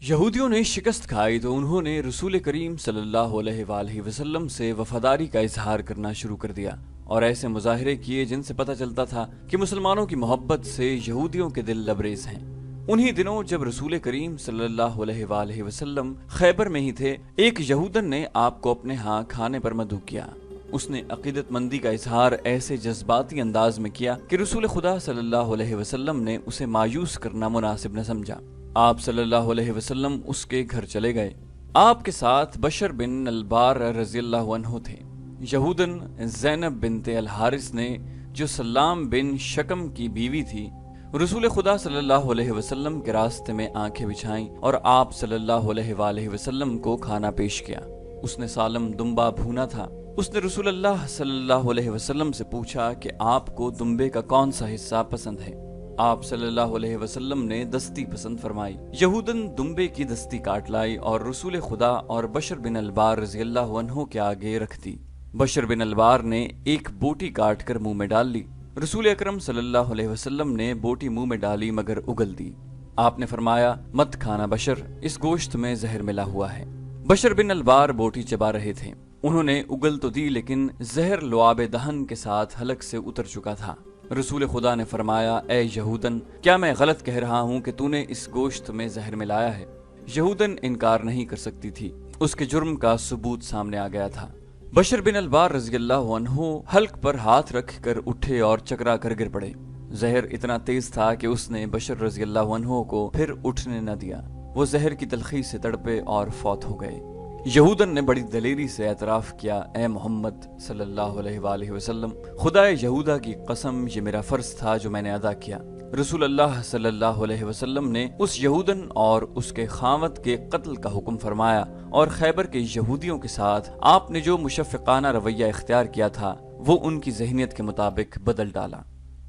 यहूदियों ने शिकस्त खाई तो उन्होंने रसूल करीम सल्लल्लाहु अलैहि वसल्लम से वफादारी का इजहार करना शुरू कर दिया और ऐसे मुजाहिरे किए जिनसे पता चलता था कि मुसलमानों की मोहब्बत से यहूदियों के दिल लबरेज हैं। उन्हीं दिनों जब रसूल करीम सल्लल्लाहु अलैहि वसल्लम खैबर में ही थे, एक यहूदन ने आपको अपने यहाँ खाने पर मदऊ किया। उसने अकीदतमंदी का इजहार ऐसे जज्बाती अंदाज में किया कि रसूल खुदा सल्लल्लाहु अलैहि वसल्लम ने उसे मायूस करना मुनासिब न समझा। आप सल्लल्लाहु अलैहि वसल्लम उसके घर चले गए। आपके साथ बशर बिन अलबार रज़ियल्लाहु अन्हु थे। यहूदन ज़ैनब बिनते अल हारिस ने, जो सल्लाम बिन शकम की बीवी थी, रसूल खुदा सल्लल्लाहु अलैहि वसल्लम के रास्ते में आंखें बिछाईं और आप सल्लल्लाहु अलैहि वसल्लम को खाना पेश किया। उसने सालम दुम्बा भूना था। उसने रसूल अल्लाह सल्लल्लाहु अलैहि वसल्लम से पूछा कि आपको दुम्बे का कौन सा हिस्सा पसंद है। आप सल्लल्लाहु अलैहि वसल्लम ने दस्ती पसंद फरमाई। यहूदन दुम्बे की दस्ती काट लाई और रसूल खुदा और बशर बिन अलबार रज़ियल्लाहु अन्हु के आगे रख दी। बशर बिन अलबार ने एक बोटी काट कर मुंह में डाल ली। रसूल अकरम सल्लल्लाहु अलैहि वसल्लम ने बोटी मुंह में डाली मगर उगल दी। आपने फरमाया, मत खाना बशर, इस गोश्त में जहर मिला हुआ है। बशर बिन अलबार बोटी चबा रहे थे। उन्होंने उगल तो दी लेकिन जहर लुआब दहन के साथ हलक से उतर चुका था। रसूल खुदा ने फरमाया, ए यहूदन, क्या मैं गलत कह रहा हूँ कि तूने इस गोश्त में जहर मिलाया है? यहूदन इनकार नहीं कर सकती थी। उसके जुर्म का सबूत सामने आ गया था। बशर बिन अलबार रज़ियल्लाहु अन्हु हल्क पर हाथ रख कर उठे और चकरा कर गिर पड़े। जहर इतना तेज था कि उसने बशर रज़ियल्लाहु अन्हु को फिर उठने न दिया। वो जहर की तलखी से तड़पे और फौत हो गए। यहूदन ने बड़ी दलेरी से एतराफ किया, ए मोहम्मद सल्लल्लाहु अलैहि वसल्लम, खुदा यहूदा की कसम, ये मेरा फर्ज था जो मैंने अदा किया। रसूल अल्लाह सल्लल्लाहु अलैहि वसल्लम ने उस यहूदन और उसके खावत के कत्ल का हुक्म फरमाया और खैबर के यहूदियों के साथ आपने जो मुशफ़िक़ाना रवैया इख्तियार किया था वो उनकी ज़हनियत के मुताबिक बदल डाला।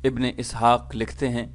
इब्ने इसहाक लिखते हैं,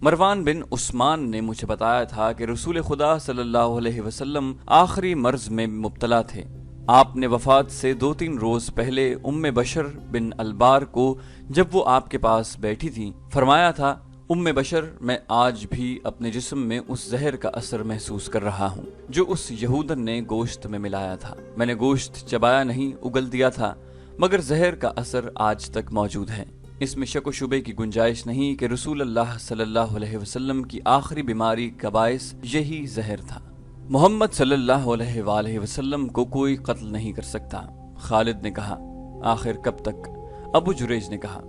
मरवान बिन उस्मान ने मुझे बताया था कि रसूल खुदा सल्लल्लाहु अलैहि वसल्लम आखिरी मर्ज में मुब्तला थे। आपने वफात से 2-3 रोज पहले उम्मे बशर बिन अलबार को, जब वो आपके पास बैठी थी, फरमाया था, उम्मे बशर, मैं आज भी अपने जिस्म में उस जहर का असर महसूस कर रहा हूँ जो उस यहूदन ने गोश्त में मिलाया था। मैंने गोश्त चबाया नहीं, उगल दिया था, मगर जहर का असर आज तक मौजूद है। इसमें शक व शुबे की गुंजाइश नहीं कि रसूल अल्लाह सल्लल्लाहु अलैहि वसल्लम की आखिरी बीमारी का बायस यही जहर था। मोहम्मद सल्लल्लाहु अलैहि वसल्लम को कोई कत्ल नहीं कर सकता। खालिद ने कहा, आखिर कब तक? अबू जुरैज ने कहा,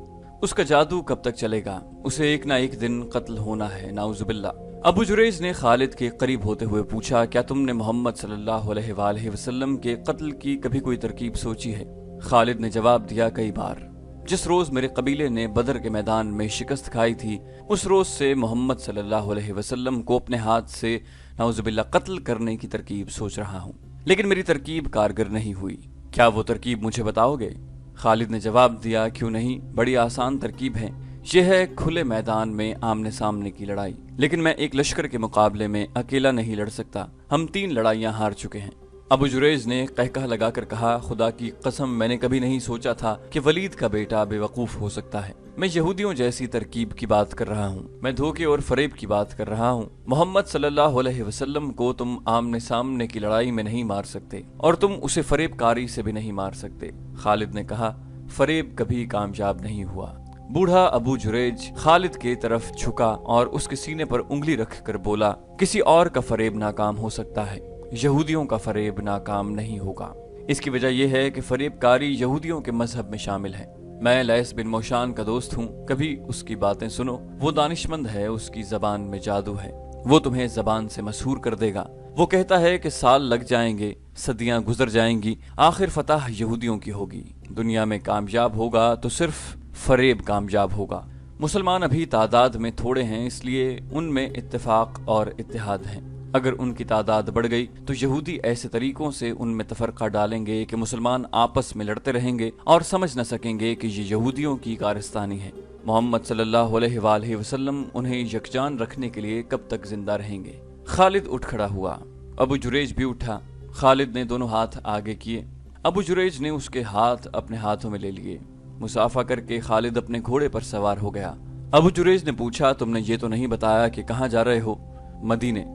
उसका जादू कब तक चलेगा? उसे एक ना एक दिन कत्ल होना है, नाउजुबिल्लाह। अबू जुरैज ने खालिद के करीब होते हुए पूछा, क्या तुमने मोहम्मद सल्लल्लाहु अलैहि वसल्लम के कत्ल की कभी कोई तरकीब सोची है? खालिद ने जवाब दिया, कई बार। जिस रोज मेरे कबीले ने बदर के मैदान में शिकस्त खाई थी, उस रोज से मोहम्मद सल्लल्लाहु अलैहि वसल्लम को अपने हाथ से नाउजुबिल्लाह कत्ल करने की तरकीब सोच रहा हूँ, लेकिन मेरी तरकीब कारगर नहीं हुई। क्या वो तरकीब मुझे बताओगे? खालिद ने जवाब दिया, क्यों नहीं, बड़ी आसान तरकीब है। यह है खुले मैदान में आमने सामने की लड़ाई। लेकिन मैं एक लश्कर के मुकाबले में अकेला नहीं लड़ सकता। हम 3 लड़ाइयाँ हार चुके हैं। अबू जुरैज ने कहकह लगाकर कहा, खुदा की कसम, मैंने कभी नहीं सोचा था कि वलीद का बेटा बेवकूफ हो सकता है। मैं यहूदियों जैसी तरकीब की बात कर रहा हूँ। मैं धोखे और फरेब की बात कर रहा हूँ। मोहम्मद सल्लल्लाहु अलैहि वसल्लम को तुम आमने सामने की लड़ाई में नहीं मार सकते और तुम उसे फरेबकारी से भी नहीं मार सकते। खालिद ने कहा, फरेब कभी कामयाब नहीं हुआ। बूढ़ा अबू जुरैज खालिद के तरफ झुका और उसके सीने पर उंगली रख कर बोला, किसी और का फरेब नाकाम हो सकता है, यहूदियों का फरेब नाकाम नहीं होगा। इसकी वजह यह है कि फरेबकारी यहूदियों के मजहब में शामिल है। मैं लैस बिन मोशान का दोस्त हूँ, कभी उसकी बातें सुनो। वो दानिशमंद है, उसकी जबान में जादू है, वो तुम्हें जबान से मशहूर कर देगा। वो कहता है कि साल लग जाएंगे, सदियां गुजर जाएंगी, आखिर फतह यहूदियों की होगी। दुनिया में कामयाब होगा तो सिर्फ फरेब कामयाब होगा। मुसलमान अभी तादाद में थोड़े हैं, इसलिए उनमें इत्तेफाक और इत्तेहाद है। अगर उनकी तादाद बढ़ गई तो यहूदी ऐसे तरीकों से उनमें तफरका डालेंगे कि मुसलमान आपस में लड़ते रहेंगे और समझ न सकेंगे कि ये यहूदियों की कारस्तानी है। मोहम्मद सल्लल्लाहु अलैहि वसल्लम उन्हें यकजान रखने के लिए कब तक जिंदा रहेंगे? खालिद उठ खड़ा हुआ। अबू जुरैज भी उठा। खालिद ने दोनों हाथ आगे किए। अबू जुरैज ने उसके हाथ अपने हाथों में ले लिए। मुसाफा करके खालिद अपने घोड़े पर सवार हो गया। अबू जुरैज ने पूछा, तुमने ये तो नहीं बताया कि कहाँ जा रहे हो? मदीने।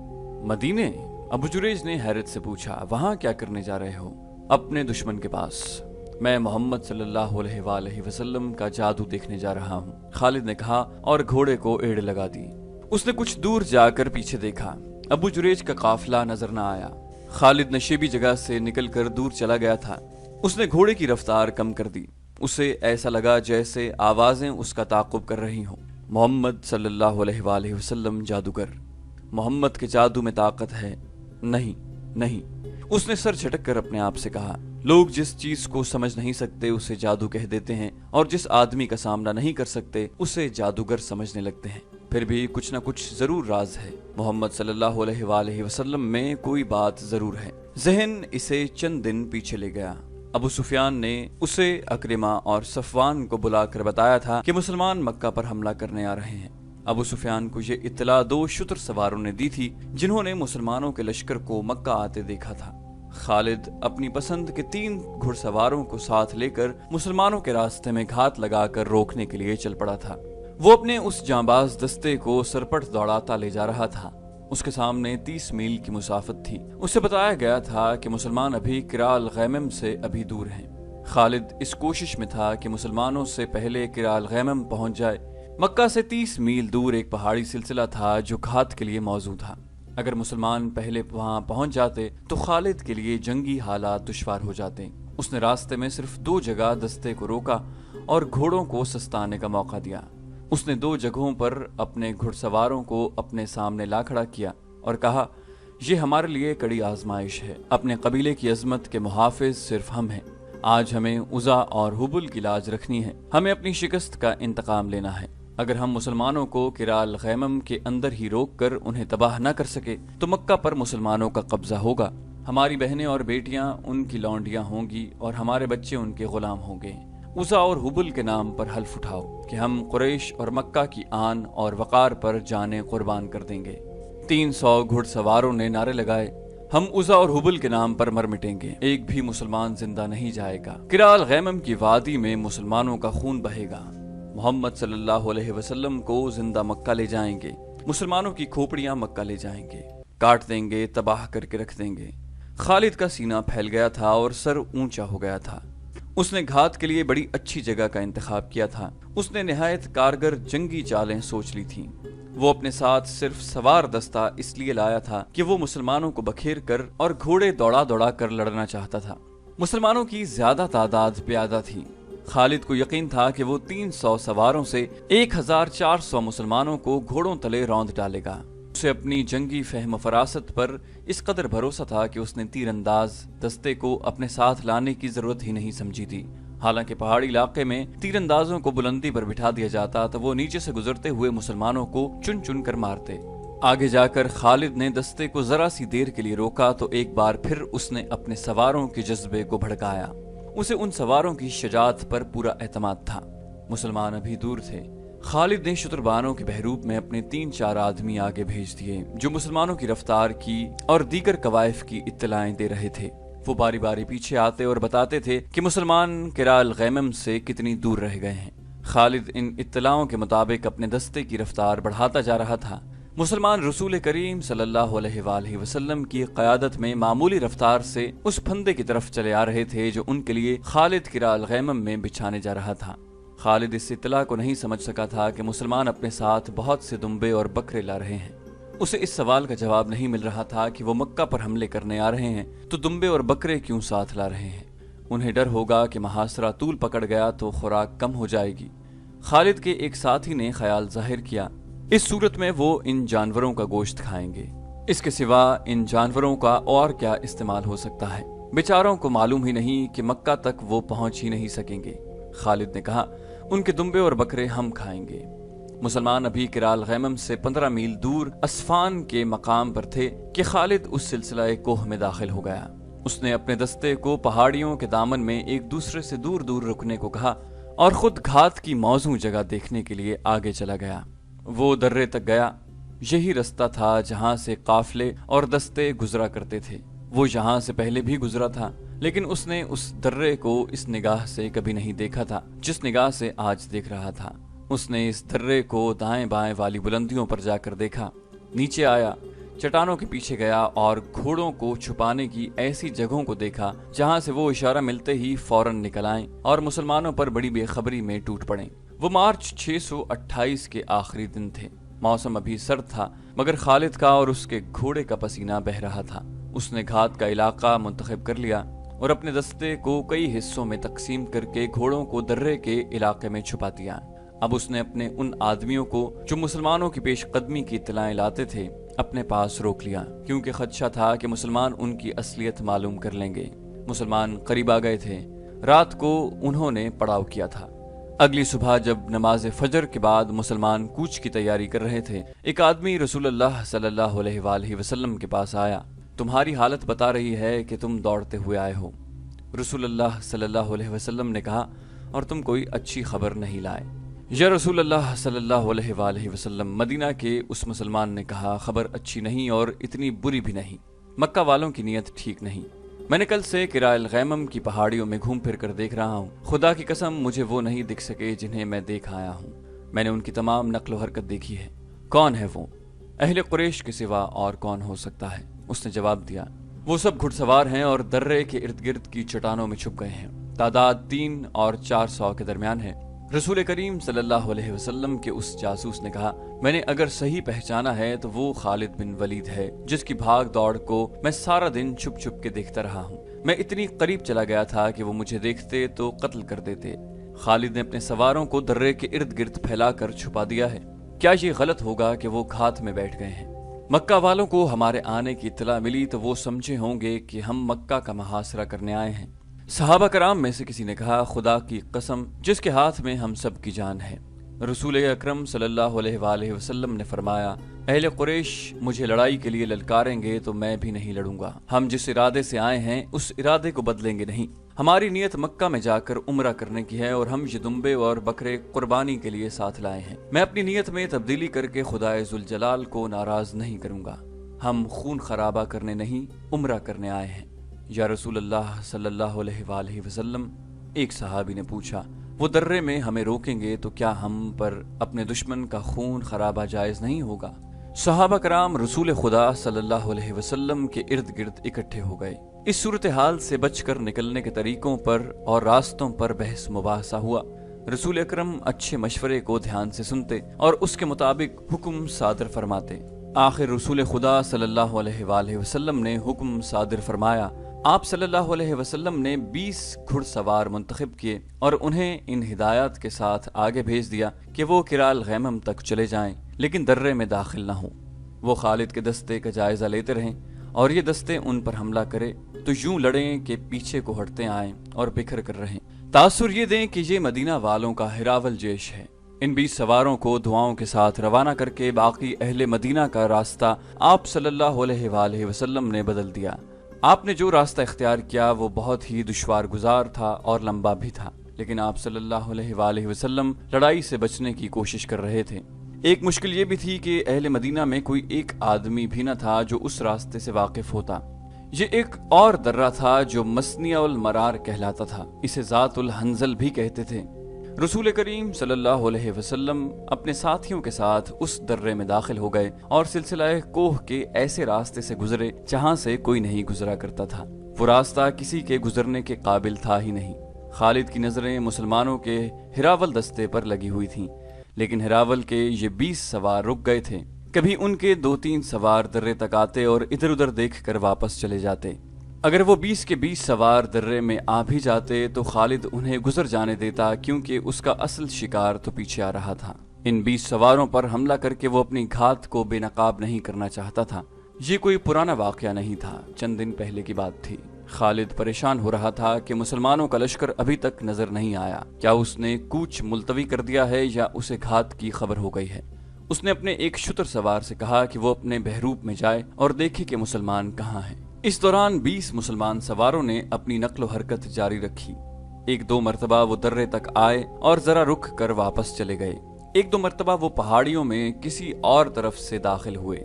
मदीने? अबू जुरेज ने हैरत से पूछा, वहां क्या करने जा रहे हो? अपने दुश्मन के पास। मैं मोहम्मद सल्लल्लाहु अलैहि वसल्लम का जादू देखने जा रहा हूँ, खालिद ने कहा और घोड़े को एड़ लगा दी। उसने कुछ दूर जाकर पीछे देखा। अबू जुरेज का काफिला नजर न आया। खालिद नशेबी जगह से निकलकर दूर चला गया था। उसने घोड़े की रफ्तार कम कर दी। उसे ऐसा लगा जैसे आवाजें उसका ताक़ुब कर रही हों। मोहम्मद सल्लल्लाहु अलैहि वसल्लम जादूगर, मोहम्मद के जादू में ताकत है। नहीं नहीं, उसने सर झटक कर अपने आप से कहा। लोग जिस चीज को समझ नहीं सकते उसे जादू कह देते हैं, और जिस आदमी का सामना नहीं कर सकते उसे जादूगर समझने लगते हैं। फिर भी कुछ न कुछ जरूर राज है। मोहम्मद सल्लल्लाहु अलैहि वसल्लम में कोई बात जरूर है। जहन इसे चंद दिन पीछे ले गया। अबू सुफियान ने उसे अक्रिमा और सफवान को बुलाकर बताया था कि मुसलमान मक्का पर हमला करने आ रहे हैं। अबू सुफियान को ये इत्तला 2 शुतर सवारों ने दी थी जिन्होंने मुसलमानों के लश्कर को मक्का आते देखा था। खालिद अपनी पसंद के 3 घुड़सवारों को साथ लेकर मुसलमानों के रास्ते में घात लगाकर रोकने के लिए चल पड़ा था। वो अपने उस जांबाज दस्ते को सरपट दौड़ाता ले जा रहा था। उसके सामने 30 मील की मुसाफत थी। उसे बताया गया था कि मुसलमान अभी किराल गैमम से अभी दूर हैं। खालिद इस कोशिश में था कि मुसलमानों से पहले किराल गैमम पहुंच जाए। मक्का से 30 मील दूर एक पहाड़ी सिलसिला था जो घात के लिए मौजू था। अगर मुसलमान पहले वहां पहुंच जाते तो खालिद के लिए जंगी हालात दुश्वार हो जाते। उसने रास्ते में सिर्फ 2 जगह दस्ते को रोका और घोड़ों को सस्ताने का मौका दिया। उसने 2 जगहों पर अपने घुड़सवारों को अपने सामने ला खड़ा किया और कहा, ये हमारे लिए कड़ी आजमाइश है। अपने कबीले की अजमत के मुहाफिज सिर्फ हम हैं। आज हमें उज़ा और हुबुल की लाज रखनी है। हमें अपनी शिकस्त का इंतकाम लेना है। अगर हम मुसलमानों को किराल गैमम के अंदर ही रोककर उन्हें तबाह न कर सके तो मक्का पर मुसलमानों का कब्जा होगा। हमारी बहनें और बेटियां उनकी लौंडियां होंगी और हमारे बच्चे उनके गुलाम होंगे। उज़ा और हुबुल के नाम पर हल्फ उठाओ कि हम कुरैश और मक्का की आन और वकार पर जाने कुर्बान कर देंगे। 300 घुड़सवारों ने नारे लगाए, हम उज़ा और हुबुल के नाम पर मर मिटेंगे। एक भी मुसलमान जिंदा नहीं जाएगा। किराल गैमम की वादी में मुसलमानों का खून बहेगा। मोहम्मद सल्लल्लाहु अलैहि वसल्लम को जिंदा मक्का ले जाएंगे। मुसलमानों की खोपड़ियां मक्का ले जाएंगे, काट देंगे, तबाह करके रख देंगे। खालिद का सीना फैल गया था और सर ऊंचा हो गया था। उसने घात के लिए बड़ी अच्छी जगह का इंतखाब किया था। उसने निहायत कारगर जंगी चालें सोच ली थीं। वो अपने साथ सिर्फ सवार दस्ता इसलिए लाया था कि वो मुसलमानों को बखेर कर और घोड़े दौड़ा दौड़ा कर लड़ना चाहता था। मुसलमानों की ज्यादा तादाद प्यादा थी। खालिद को यकीन था कि वो 300 सवारों से 1400 मुसलमानों को घोड़ों तले रौंद डालेगा। उसे अपनी जंगी फहम फरासत पर इस कदर भरोसा था कि उसने तीरंदाज दस्ते को अपने साथ लाने की जरूरत ही नहीं समझी थी। हालांकि पहाड़ी इलाके में तीरंदाजों को बुलंदी पर बिठा दिया जाता तो वो नीचे से गुजरते हुए मुसलमानों को चुन चुन कर मारते। आगे जाकर खालिद ने दस्ते को जरा सी देर के लिए रोका तो एक बार फिर उसने अपने सवारों के जज्बे को भड़काया। उसे उन सवारों की शजात पर पूरा एतमाद था। मुसलमान अभी दूर थे। खालिद ने शुतरबानों के बहरूप में अपने 3-4 आदमी आगे भेज दिए जो मुसलमानों की रफ्तार की और दीगर कवायफ की इत्तलाएं दे रहे थे। वो बारी बारी पीछे आते और बताते थे कि मुसलमान किराल गैमम से कितनी दूर रह गए हैं। खालिद इन इत्तलाओं के मुताबिक अपने दस्ते की रफ्तार बढ़ाता जा रहा था। मुसलमान रसूल करीम सल्लल्लाहु अलैहि वसल्लम की क़यादत में मामूली रफ्तार से उस फंदे की तरफ चले आ रहे थे जो उनके लिए खालिद किराल गैमम में बिछाने जा रहा था। खालिद इस इत्तला को नहीं समझ सका था कि मुसलमान अपने साथ बहुत से दुम्बे और बकरे ला रहे हैं। उसे इस सवाल का जवाब नहीं मिल रहा था कि वो मक्का पर हमले करने आ रहे हैं तो दुम्बे और बकरे क्यों साथ ला रहे हैं। उन्हें डर होगा कि महासरा तूल पकड़ गया तो खुराक कम हो जाएगी। खालिद के एक साथी ने ख्याल जाहिर किया, इस सूरत में वो इन जानवरों का गोश्त खाएंगे। इसके सिवा इन जानवरों का और क्या इस्तेमाल हो सकता है। बेचारों को मालूम ही नहीं कि मक्का तक वो पहुंच ही नहीं सकेंगे। खालिद ने कहा, उनके दुम्बे और बकरे हम खाएंगे। मुसलमान अभी किराल गैमम से 15 मील दूर अस्फान के मकाम पर थे कि खालिद उस सिलसिला कोह में दाखिल हो गया। उसने अपने दस्ते को पहाड़ियों के दामन में एक दूसरे से दूर दूर रुकने को कहा और खुद घात की मौजू जगह देखने के लिए आगे चला गया। वो दर्रे तक गया। यही रास्ता था जहां से काफले और दस्ते गुजरा करते थे। वो यहाँ से पहले भी गुजरा था, लेकिन उसने उस दर्रे को इस निगाह से कभी नहीं देखा था जिस निगाह से आज देख रहा था। उसने इस दर्रे को दाएं बाएं वाली बुलंदियों पर जाकर देखा, नीचे आया, चट्टानों के पीछे गया और घोड़ों को छुपाने की ऐसी जगहों को देखा जहां से वो इशारा मिलते ही फौरन निकल आए और मुसलमानों पर बड़ी बेखबरी में टूट पड़े। वो मार्च 628 के आखिरी दिन थे। मौसम अभी सर्द था, मगर खालिद का और उसके घोड़े का पसीना बह रहा था। उसने घात का इलाका मुंतखब कर लिया और अपने दस्ते को कई हिस्सों में तकसीम करके घोड़ों को दर्रे के इलाके में छुपा दिया। अब उसने अपने उन आदमियों को जो मुसलमानों की पेशकदमी की इत्तलाएं लाते थे अपने पास रोक लिया, क्योंकि खदशा था कि मुसलमान उनकी असलियत मालूम कर लेंगे। मुसलमान करीब आ गए थे। रात को उन्होंने पड़ाव किया था। अगली सुबह जब नमाज फजर के बाद मुसलमान कूच की तैयारी कर रहे थे, एक आदमी रसूलुल्लाह सल्लल्लाहु अलैहि वसल्लम के पास आया। तुम्हारी हालत बता रही है कि तुम दौड़ते हुए आए हो। रसूलुल्लाह सल्लल्लाहु अलैहि वसल्लम ने कहा, और तुम कोई अच्छी खबर नहीं लाए। या रसूलुल्लाह सल्लल्लाहु अलैहि वसल्लम, मदीना के उस मुसलमान ने कहा, खबर अच्छी नहीं और इतनी बुरी भी नहीं। मक्का वालों की नीयत ठीक नहीं। मैंने कल से किरायल गैमम की पहाड़ियों में घूम फिर कर देख रहा हूँ। खुदा की कसम मुझे वो नहीं दिख सके जिन्हें मैं देख आया हूँ। मैंने उनकी तमाम नक्ल हरकत देखी है। कौन है वो? अहले कुरैश के सिवा और कौन हो सकता है? उसने जवाब दिया, वो सब घुड़सवार हैं और दर्रे के इर्द गिर्द की चट्टानों में छुप गए हैं। तादाद 3 और 400 के दरमियान है। रसूल करीम सल्लल्लाहु अलैहि वसल्लम के उस जासूस ने कहा, मैंने अगर सही पहचाना है तो वो खालिद बिन वलीद है, जिसकी भाग दौड़ को मैं सारा दिन छुप छुप के देखता रहा हूँ। मैं इतनी करीब चला गया था कि वो मुझे देखते तो कत्ल कर देते। खालिद ने अपने सवारों को दर्रे के इर्द गिर्द फैलाकर छुपा दिया है। क्या ये गलत होगा कि वो घात में बैठ गए हैं? मक्का वालों को हमारे आने की इत्तला मिली तो वो समझे होंगे कि हम मक्का का मुहासरा करने आए हैं। सहाबा कराम में से किसी ने कहा, खुदा की कसम जिसके हाथ में हम सब की जान है। रसूल अकरम सल्लल्लाहु अलैहि वसल्लम ने फरमाया, अहले कुरैश मुझे लड़ाई के लिए ललकारेंगे तो मैं भी नहीं लड़ूंगा। हम जिस इरादे से आए हैं उस इरादे को बदलेंगे नहीं। हमारी नीयत मक्का में जाकर उम्रा करने की है और हम ये दुम्बे और बकरे कुर्बानी के लिए साथ लाए हैं। मैं अपनी नीयत में तब्दीली करके खुदाए जुल जलाल को नाराज नहीं करूंगा। हम खून खराबा करने नहीं, उम्रा करने आए हैं। या रसूलुल्लाह सल्लल्लाहु अलैहि वसल्लम, एक सहाबी ने पूछा, वो दर्रे में हमें रोकेंगे तो क्या हम पर अपने दुश्मन का खून खराबा जायज नहीं होगा? सहाबा कराम रसूल खुदा सल्लल्लाहु अलैहि वसल्लम के इर्द गिर्द इकट्ठे हो गए। इस सूरत हाल से बचकर निकलने के तरीकों पर और रास्तों पर बहस मुबाहसा हुआ। रसूल अकरम अच्छे मशवरे को ध्यान से सुनते और उसके मुताबिक हुक्म सादर फरमाते। आखिर रसूल खुदा सल्लल्लाहु अलैहि वसल्लम ने हुक्म सादर फरमाया। आप सल्लल्लाहु अलैहि वसल्लम ने 20 घुड़सवार मुंतखब किए और उन्हें इन हिदायत के साथ आगे भेज दिया कि वो किराल गैमम तक चले जाएं, लेकिन दर्रे में दाखिल न हो। वो खालिद के दस्ते का जायजा लेते रहें और ये दस्ते उन पर हमला करे तो यूं लड़ें कि पीछे को हटते आएं और बिखर कर रहें। तासुर ये दें कि ये मदीना वालों का हिरावल जेश है। इन 20 सवारों को दुआओं के साथ रवाना करके बाकी अहले मदीना का रास्ता आप सल्लल्लाहु अलैहि वसल्लम ने बदल दिया। आपने जो रास्ता इख्तियार किया वो बहुत ही दुश्वार गुजार था और लंबा भी था, लेकिन आप सल्लल्लाहु अलैहि वसल्लम लड़ाई से बचने की कोशिश कर रहे थे। एक मुश्किल ये भी थी कि अहले मदीना में कोई एक आदमी भी न था जो उस रास्ते से वाकिफ होता। ये एक और दर्रा था जो मसनियाउल मरार कहलाता था। इसे जातुल हंजल भी कहते थे। रसूल करीम सल्लल्लाहु अलैहि वसल्लम अपने साथियों के साथ उस दर्रे में दाखिल हो गए और सिलसिला कोह के ऐसे रास्ते से गुजरे जहां से कोई नहीं गुजरा करता था। वो रास्ता किसी के गुजरने के काबिल था ही नहीं। खालिद की नजरें मुसलमानों के हिरावल दस्ते पर लगी हुई थीं, लेकिन हिरावल के ये 20 सवार रुक गए थे। कभी उनके 2-3 सवार दर्रे तक आते और इधर उधर देख कर वापस चले जाते। अगर वो 20 के 20 सवार दर्रे में आ भी जाते तो खालिद उन्हें गुजर जाने देता, क्योंकि उसका असल शिकार तो पीछे आ रहा था। इन 20 सवारों पर हमला करके वो अपनी घात को बेनकाब नहीं करना चाहता था। ये कोई पुराना वाकया नहीं था, चंद दिन पहले की बात थी। खालिद परेशान हो रहा था कि मुसलमानों का लश्कर अभी तक नजर नहीं आया। क्या उसने कूच मुलतवी कर दिया है या उसे घात की खबर हो गई है? उसने अपने एक शुतर सवार से कहा कि वो अपने बहरूप में जाए और देखे कि मुसलमान कहाँ हैं। इस दौरान 20 मुसलमान सवारों ने अपनी नक्लो हरकत जारी रखी। 1-2 मरतबा वो दर्रे तक आए और जरा रुक कर वापस चले गए। 1-2 मरतबा वो पहाड़ियों में किसी और तरफ से दाखिल हुए।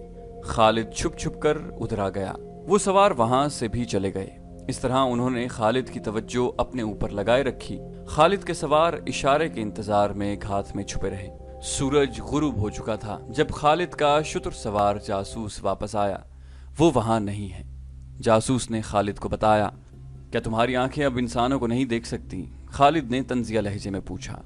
खालिद छुप छुप कर उधर आ गया। वो सवार वहां से भी चले गए। इस तरह उन्होंने खालिद की तवज्जो अपने ऊपर लगाए रखी। खालिद के सवार इशारे के इंतजार में घात में छुपे रहे। सूरज गुरूब हो चुका था जब खालिद का शुतर सवार जासूस वापस आया। वो वहां नहीं है। जासूस ने खालिद को बताया, क्या तुम्हारी आंखें अब इंसानों को नहीं देख सकती? खालिद ने तंजिया लहजे में पूछा।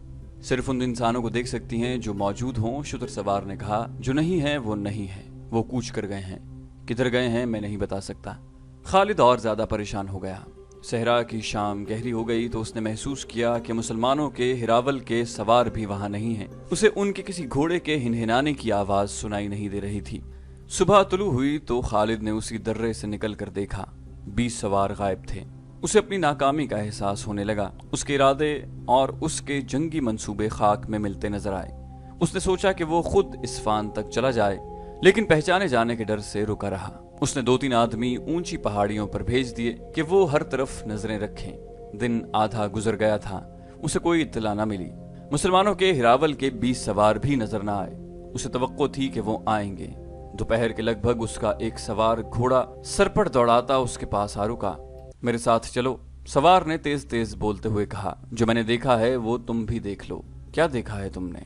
सिर्फ उन इंसानों को देख सकती हैं जो मौजूद हों, शुतर सवार ने कहा। जो नहीं है वो नहीं है, वो कूच कर गए हैं। किधर गए हैं मैं नहीं बता सकता। खालिद और ज्यादा परेशान हो गया। सहरा की शाम गहरी हो गई तो उसने महसूस किया कि मुसलमानों के हिरावल के सवार भी वहां नहीं हैं। उसे उनके किसी घोड़े के हिनहिनाने की आवाज सुनाई नहीं दे रही थी। सुबह तुलू हुई तो खालिद ने उसी दर्रे से निकल कर देखा। 20 सवार गायब थे। उसे अपनी नाकामी का एहसास होने लगा। उसके इरादे और उसके जंगी मंसूबे खाक में मिलते नजर आए। उसने सोचा कि वो खुद इस्फान तक चला जाए, लेकिन पहचाने जाने के डर से रुका रहा। उसने 2-3 आदमी ऊंची पहाड़ियों पर भेज दिए कि वो हर तरफ नजरें रखें। दिन आधा गुजर गया था, उसे कोई इत्तला न मिली। मुसलमानों के हिरावल के 20 सवार भी नजर न आए। उसे तवक्को थी कि वो आएंगे। दोपहर के लगभग उसका एक सवार घोड़ा सरपट दौड़ाता उसके पास आ रुका। मेरे साथ चलो, सवार ने तेज तेज बोलते हुए कहा। जो मैंने देखा है वो तुम भी देख लो। क्या देखा है तुमने?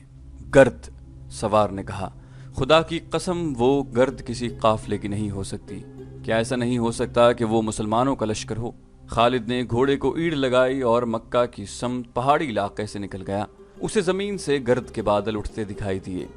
गर्द, सवार ने कहा। खुदा की कसम वो गर्द किसी काफले की नहीं हो सकती। क्या ऐसा नहीं हो सकता कि वो मुसलमानों का लश्कर हो? खालिद ने घोड़े को ईड़ लगाई और मक्का की समत पहाड़ी इलाके से निकल गया। उसे जमीन से गर्द के बादल उठते दिखाई दिए।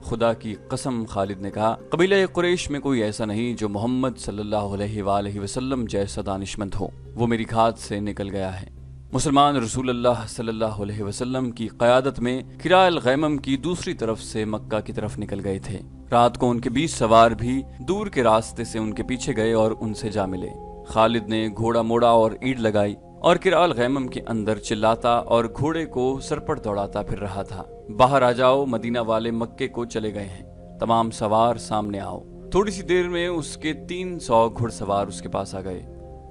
खुदा की कसम, खालिद ने कहा, कबीला कुरैश में कोई ऐसा नहीं जो मोहम्मद सल्लल्लाहु अलैहि वसल्लम जैसा दानिशमंद हो। वो मेरी घात से निकल गया है। मुसलमान रसूलुल्लाह सल्लल्लाहु अलैहि वसल्लम की क़यादत में किराल गैमम की दूसरी तरफ से मक्का की तरफ निकल गए थे। रात को उनके 20 सवार भी दूर के रास्ते से उनके पीछे गए और उनसे जा मिले। खालिद ने घोड़ा मोड़ा और ईड़ लगाई और किराल गैमम के अंदर चिल्लाता और घोड़े को सरपट दौड़ाता फिर रहा था, बाहर आ जाओ, मदीना वाले मक्के को चले गए हैं। तमाम सवार सामने आओ। थोड़ी सी देर में उसके 300 घुड़सवार उसके पास आ गए।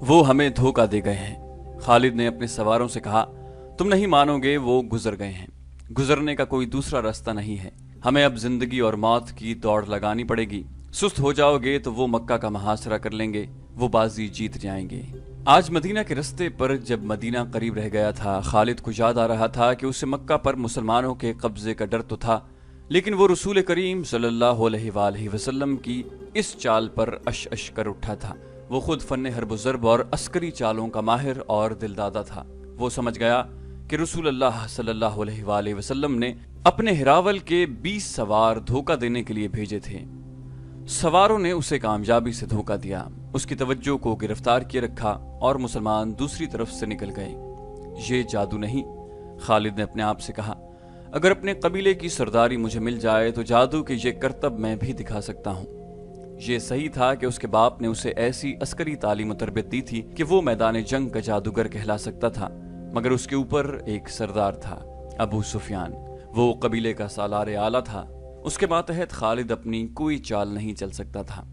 वो हमें धोखा दे गए हैं। खालिद ने अपने सवारों से कहा, तुम नहीं मानोगे, वो गुजर गए हैं। गुजरने का कोई दूसरा रास्ता नहीं है। हमें अब जिंदगी और मौत की दौड़ लगानी पड़ेगी। सुस्त हो जाओगे तो वो मक्का का मुहासरा कर लेंगे, वो बाजी जीत जाएंगे। आज मदीना के रास्ते पर जब मदीना करीब रह गया था, खालिद को याद आ रहा था कि उसे मक्का पर मुसलमानों के कब्जे का डर तो था, लेकिन वो रसूल करीम सल्लल्लाहु अलैहि वसल्लम की इस चाल पर अश अश कर उठा था। वो खुद फन्ने हर्ब ज़र्ब और अस्करी चालों का माहिर और दिलदादा था। वो समझ गया कि रसूलुल्लाह सल्लल्लाहु अलैहि वसल्लम ने अपने हिरावल के 20 सवार धोखा देने के लिए भेजे थे। सवारों ने उसे कामयाबी से धोखा दिया, उसकी तवज्जो को गिरफ्तार किए रखा और मुसलमान दूसरी तरफ से निकल गए। ये जादू नहीं, खालिद ने अपने आप से कहा। अगर अपने कबीले की सरदारी मुझे मिल जाए तो जादू के ये करतब मैं भी दिखा सकता हूँ। ये सही था कि उसके बाप ने उसे ऐसी अस्करी तालीम और तरबियत दी थी कि वो मैदान जंग का जादूगर कहला सकता था, मगर उसके ऊपर एक सरदार था, अबू सुफियान। वो कबीले का सालार आला था। उसके मातहत खालिद अपनी कोई चाल नहीं चल सकता था।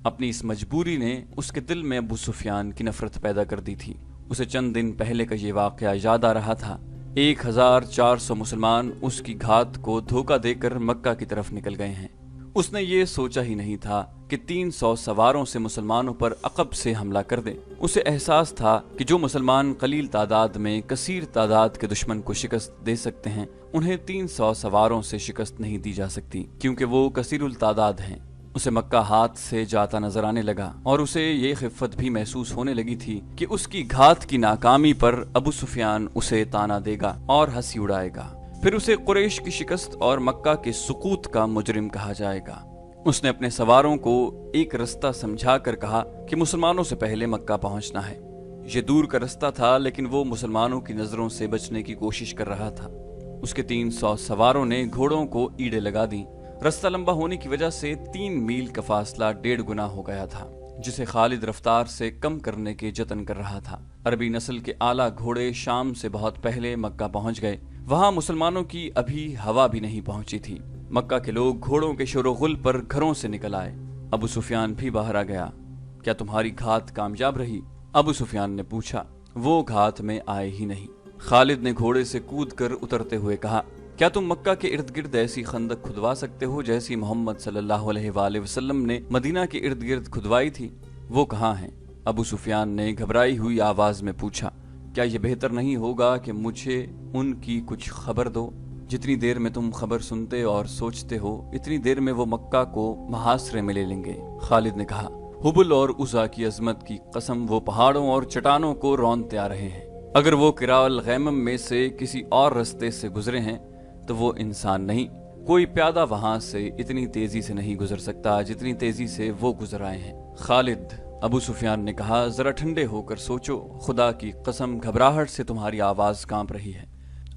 अपनी इस मजबूरी ने उसके दिल में अबू सुफियान की नफरत पैदा कर दी थी। उसे चंद दिन पहले का ये वाकया याद आ रहा था। 1400 मुसलमान उसकी घात को धोखा देकर मक्का की तरफ निकल गए हैं। उसने ये सोचा ही नहीं था कि 300 सवारों से मुसलमानों पर अकब से हमला कर दे। उसे एहसास था कि जो मुसलमान कलील तादाद में कसीर तादाद के दुश्मन को शिकस्त दे सकते हैं, उन्हें 300 सवारों से शिकस्त नहीं दी जा सकती, क्योंकि वो कसीरुल तादाद हैं। उसे मक्का हाथ से जाता नजर आने लगा और उसे ये खिफ़त भी महसूस होने लगी थी कि उसकी घात की नाकामी पर अबू सुफियान उसे ताना देगा और हंसी उड़ाएगा। फिर उसे कुरैश की शिकस्त और मक्का के सुकूत का मुजरिम कहा जाएगा। उसने अपने सवारों को एक रास्ता समझा कर कहा कि मुसलमानों से पहले मक्का पहुंचना है। ये दूर का रास्ता था, लेकिन वो मुसलमानों की नजरों से बचने की कोशिश कर रहा था। उसके 300 सवारों ने घोड़ों को ईड़े लगा दी। रास्ता लंबा होने की वजह से 3 मील का फासला 1.5 गुना हो गया था, जिसे खालिद रफ्तार से कम करने के जतन कर रहा था। अरबी नस्ल के आला घोड़े शाम से बहुत पहले मक्का पहुंच गए। वहां मुसलमानों की अभी हवा भी नहीं पहुंची थी। मक्का के लोग घोड़ों के शोरगुल पर घरों से निकल आए। अबू सुफियान भी बाहर आ गया। क्या तुम्हारी घात कामयाब रही? अबू सुफियान ने पूछा। वो घात में आए ही नहीं। खालिद ने घोड़े से कूद कर उतरते हुए कहा, क्या तुम मक्का के इर्द गिर्द ऐसी खंदक खुदवा सकते हो जैसी मोहम्मद सल्लल्लाहु अलैहि वसल्लम ने मदीना के इर्द गिर्द खुदवाई थी? वो कहाँ हैं? अबू सुफियान ने घबराई हुई आवाज में पूछा। क्या यह बेहतर नहीं होगा कि मुझे उनकी कुछ खबर दो? جتنی دیر میں تم خبر سنتے اور سوچتے ہو اتنی دیر میں وہ مکہ کو محاصرے میں لے لیں گے۔ خالد نے کہا، حبل اور عزا کی عظمت کی قسم، وہ پہاڑوں اور چٹانوں کو رونتے آ رہے ہیں۔ اگر وہ قراء الغیمم میں سے کسی اور رستے سے گزرے ہیں تو وہ انسان نہیں، کوئی پیادہ وہاں سے اتنی تیزی سے نہیں گزر سکتا جتنی تیزی سے وہ گزر آئے ہیں۔ خالد، ابو سفیان نے کہا، ذرا ٹھنڈے ہو کر سوچو، خدا کی قسم گھبراہٹ سے تمہاری آواز کانپ رہی ہے۔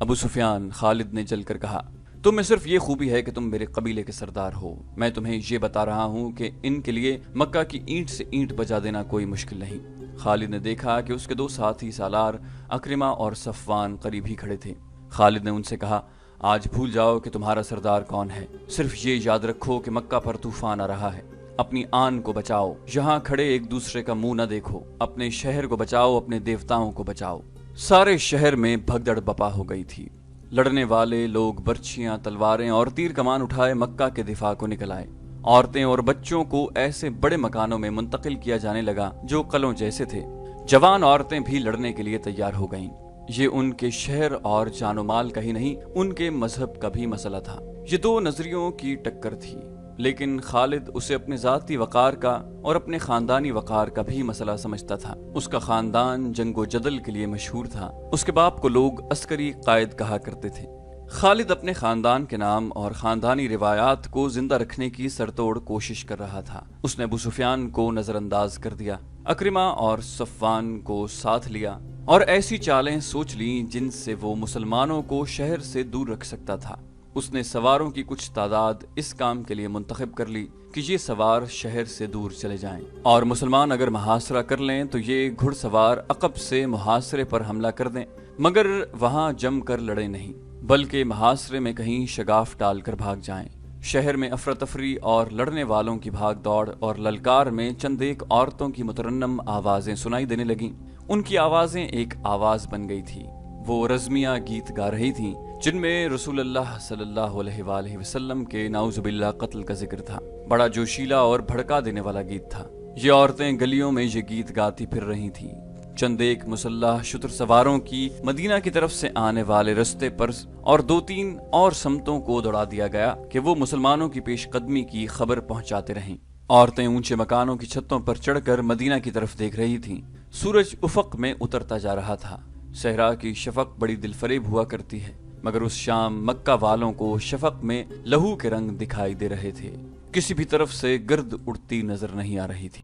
ابو سفیان، خالد نے جل کر کہا، تم میں صرف یہ خوبی ہے کہ تم میرے قبیلے کے سردار ہو۔ میں تمہیں یہ بتا رہا ہوں کہ ان کے لیے مکہ کی اینٹ سے اینٹ بجا دینا کوئی مشکل نہیں۔ خالد نے دیکھا کہ اس کے دو ساتھی سالار اکرمہ اور صفوان قریب ہی کھڑے تھے۔ خالد نے ان سے کہا، آج بھول جاؤ کہ تمہارا سردار کون ہے، صرف یہ یاد رکھو کہ مکہ پر طوفان آ رہا ہے۔ اپنی آن کو بچاؤ، یہاں کھڑے ایک دوسرے کا منہ نہ دیکھو، اپنے شہر کو بچاؤ، اپنے دیوتاؤں کو بچاؤ۔ سارے شہر میں بھگدڑ بپا ہو گئی تھی۔ لڑنے والے لوگ برچھیاں، تلواریں اور تیر کمان اٹھائے مکہ کے دفاع کو نکل آئے۔ عورتیں اور بچوں کو ایسے بڑے مکانوں میں منتقل کیا جانے لگا جو قلعوں جیسے تھے۔ جوان عورتیں بھی لڑنے کے لیے تیار ہو گئیں۔ یہ ان کے شہر اور جان و مال کا ہی نہیں، ان کے مذہب کا بھی مسئلہ تھا۔ یہ دو نظریوں کی ٹکر تھی، لیکن خالد اسے اپنے ذاتی وقار کا اور اپنے خاندانی وقار کا بھی مسئلہ سمجھتا تھا۔ اس کا خاندان جنگ و جدل کے لیے مشہور تھا، اس کے باپ کو لوگ عسکری قائد کہا کرتے تھے۔ خالد اپنے خاندان کے نام اور خاندانی روایات کو زندہ رکھنے کی سرتوڑ کوشش کر رہا تھا۔ اس نے ابو سفیان کو نظر انداز کر دیا، اکرمہ اور صفوان کو ساتھ لیا اور ایسی چالیں سوچ لیں جن سے وہ مسلمانوں کو شہر سے دور رکھ سکتا تھا۔ اس نے سواروں کی کچھ تعداد اس کام کے لیے منتخب کر لی کہ یہ سوار شہر سے دور چلے جائیں، اور مسلمان اگر محاصرہ کر لیں تو یہ گھڑ سوار عقب سے محاصرے پر حملہ کر دیں، مگر وہاں جم کر لڑیں نہیں، بلکہ محاصرے میں کہیں شگاف ڈال کر بھاگ جائیں۔ شہر میں افراتفری اور لڑنے والوں کی بھاگ دوڑ اور للکار میں چند ایک عورتوں کی مترنم آوازیں سنائی دینے لگیں۔ ان کی آوازیں ایک آواز بن گئی تھی۔ وہ رزمیہ گیت گا رہی تھیں جن میں رسول اللہ صلی اللہ علیہ وآلہ وسلم کے نعوذ باللہ قتل کا ذکر تھا۔ بڑا جوشیلا اور بھڑکا دینے والا گیت تھا۔ یہ عورتیں گلیوں میں یہ گیت گاتی پھر رہی تھیں۔ چند ایک مسلح شتر سواروں کی مدینہ کی طرف سے آنے والے رستے پر اور دو تین اور سمتوں کو دوڑا دیا گیا کہ وہ مسلمانوں کی پیش قدمی کی خبر پہنچاتے رہیں۔ عورتیں اونچے مکانوں کی چھتوں پر چڑھ کر مدینہ کی طرف دیکھ رہی تھیں۔ سورج افق میں اترتا جا رہا تھا۔ صحرا کی شفق بڑی دل فریب ہوا کرتی ہے، مگر اس شام مکہ والوں کو شفق میں لہو کے رنگ دکھائی دے رہے تھے۔ کسی بھی طرف سے گرد اڑتی نظر نہیں آ رہی تھی۔